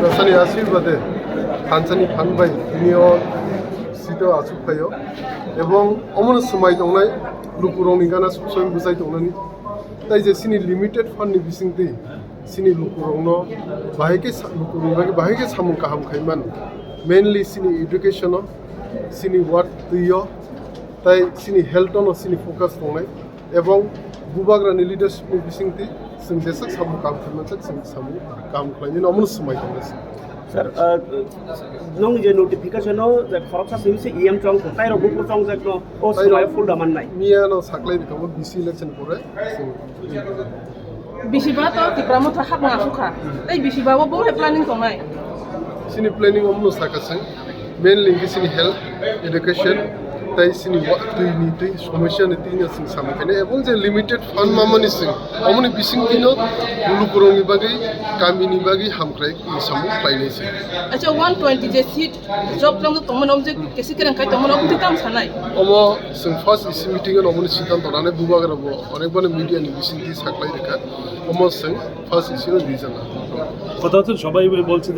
রাসানি আশীর্বাদে হানসানি ফানবাই তিনিও সিটো আসুকফাইও এবং অমন সময় দंनाय লুকুরংনি গানা সবসময় বুঝাই দंनानै তাই যে সিনি লিমিটেড ফান্ডনি বিसिंति सिनी लुकुरंनो बाहायके सामुं गाहाम खायमान मेनलि सिनी एडुकेशन सिनी वार्ड दैयो ताई सिनी हेल्थ सिनी फोकस दंनाय एवं बुबाग्रानि लिडारशिपनि बिसिंति जों जेसां सामुं गाहाम खायमान जों सामुं गाहाम खालायनो अमन समय दंनाय Sir, nong je notification no the khoroksa simse EM chong tai ro buku chong jak no o samay full daman nai miya no saklai dikamo BC election pore Bisiba to Tipra motha Haphangno asukha tai bisiba bo bong planning tongnai sini planning omno sakasang mainly sini health education tai sini ni tai সমস্যা ni tin sing samkhane ebong je limited fund mamani sing omoni bising tino lulukurongni bagi kamini bagi hamkrai samu painai sing acha 120 je seat job long to tomon om je kesi kerang kai tomon om titam sanai omo sing first is meeting on omoni sitan tonane bubagra bo onekbane media ni bising ti saklai rekha omo sing first is reason কথা হচ্ছে সবাই বলছে